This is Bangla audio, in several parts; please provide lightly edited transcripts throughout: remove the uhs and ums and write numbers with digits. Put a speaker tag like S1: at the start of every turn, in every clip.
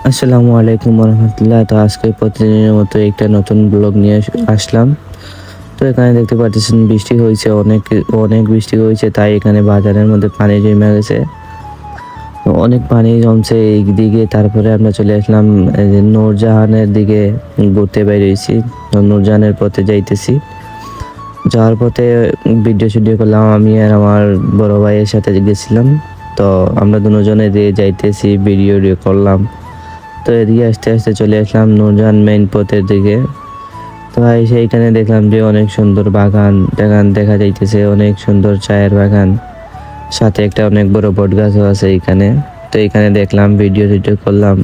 S1: আসসালামু আলাইকুম রহমতুল্লাহ। তো আজকে প্রতিদিনের মতো একটা নতুন ব্লগ নিয়ে আসলাম। তো এখানে দেখতে পাচ্ছেন বৃষ্টি হয়েছে, অনেক অনেক বৃষ্টি হয়েছে, তাই এখানে বাজারের মধ্যে পানি জমে গেছে, অনেক পানি জমছে এই দিকে। তারপরে আমরা চলে আসলাম নূরজাহানের দিকে ঘুরতে বেরিয়েছি। নূরজাহানের পথে যাইতেছি, যাওয়ার পথে ভিডিও করলাম। আমি আর আমার বড় ভাইয়ের সাথে গেছিলাম, তো আমরা দুজনে দিয়ে যাইতেছি, ভিডিও করলাম। তো এদিকে আস্তে আস্তে চলে আসলাম নূরজাহান মেইন পথের দিকে। তো সেইখানে দেখলাম যে অনেক সুন্দর বাগান দেখা যাইতেছে, অনেক সুন্দর চায়ের বাগান, সাথে একটা অনেক বড় বট গাছও আছে এইখানে। তো এইখানে দেখলাম, ভিডিও করলাম,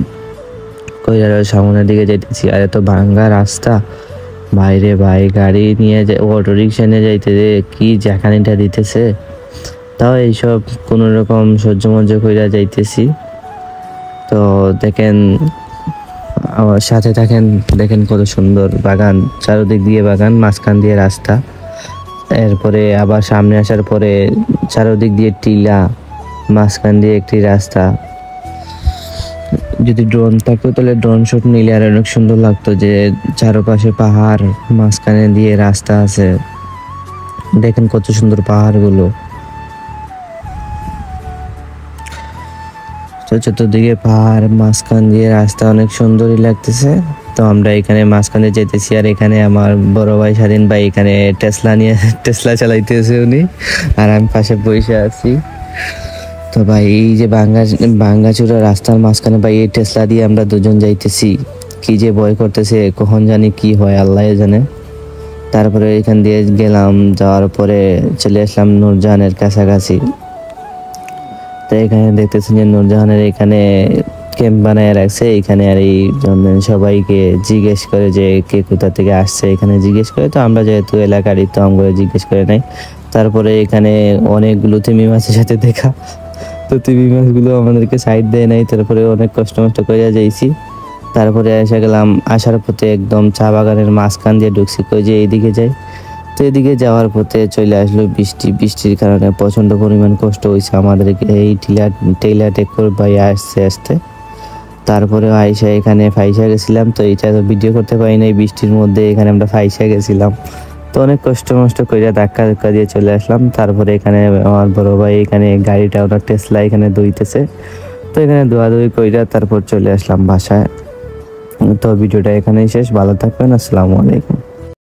S1: কইরার সামনের দিকে যাইতেছি। আর এত ভাঙ্গা রাস্তা, বাইরে ভাই গাড়ি নিয়ে অটো রিক্সা নিয়ে যাইতে কি জ্যাকানিটা দিতেছে, তাও এইসব কোনো রকম সহ্য মহ্য কইরা যাইতেছি। তো দেখেন, আমার সাথে থাকেন, দেখেন কত সুন্দর বাগান, চারদিক দিয়ে বাগান, মাঝখান দিয়ে রাস্তা। এরপরে আবার সামনে আসার পরে চারদিক দিয়ে টিলা, মাঝখান দিয়ে একটি রাস্তা। যদি ড্রোন থাকতো তাহলে ড্রোন শুট নিলে আর অনেক সুন্দর লাগতো, যে চারপাশে পাহাড়, মাঝখানে দিয়ে রাস্তা আছে। দেখেন কত সুন্দর পাহাড়গুলো, চতুর্দিকে পাহাড়, মাঝখান দিয়ে রাস্তা, অনেক সুন্দরই লাগতেছে। তো আমরা এখানে মাঝখানে যেতেছি, আর এখানে আমার বড় ভাই স্বাধীন ভাই এখানে টেসলা চালাইতেছে উনি, আর আমি পাশে বসে আছি। তো ভাই এই যে ভাঙ্গাচুরা রাস্তার মাঝখানে ভাই এই টেসলা দিয়ে আমরা দুজন যাইতেছি, কি যে ভয় করতেছে, কখন জানি কি হয় আল্লাহ জানে। তারপরে এখান দিয়ে গেলাম, যাওয়ার পরে চলে আসলাম নূরজাহানের কাছাকাছি। তো এখানে দেখতেছেন যে নূরজাহানের এখানে ক্যাম্প বানায় রাখছে এখানে, আর এই সবাইকে জিজ্ঞেস করে যে কে কোথা থেকে আসছে, এখানে জিজ্ঞেস করে। তো আমরা যেহেতু এলাকারই, তো আমরা জিজ্ঞেস করে নাই। তারপরে এখানে অনেকগুলো তিমি মাছের সাথে দেখা, তো তিমি মাছগুলো আমাদেরকে সাইড দেয় নাই। তারপরে অনেক কষ্ট করে যাইছি। তারপরে এসে গেলাম, আসার পথে একদম চা বাগানের মাঝখান দিয়ে ঢুকছি, কই যে এইদিকে যাই। তো এদিকে যাওয়ার পথে চলে আসলো বৃষ্টির কারণে প্রচণ্ড পরিমাণ কষ্ট হয়েছে আমাদেরকে এই টেইলা টেক করে ভাই আসতে। তারপরে আইসা এখানে ফাইসা গেছিলাম, তো এটা তো ভিডিও করতে পারি নাই, বৃষ্টির মধ্যে এখানে আমরা ফাইসা গেছিলাম। তো অনেক কষ্ট করে ধাক্কা দিয়ে চলে আসলাম। তারপরে এখানে আমার বড় ভাই এখানে গাড়িটা, ওনার টেসলা এখানে ধুইতেছে। তো এখানে ধোয়াধুয়ি কইরা তারপর চলে আসলাম বাসায়। তো ভিডিওটা এখানেই শেষ, ভালো থাকবেন, আসসালামু আলাইকুম।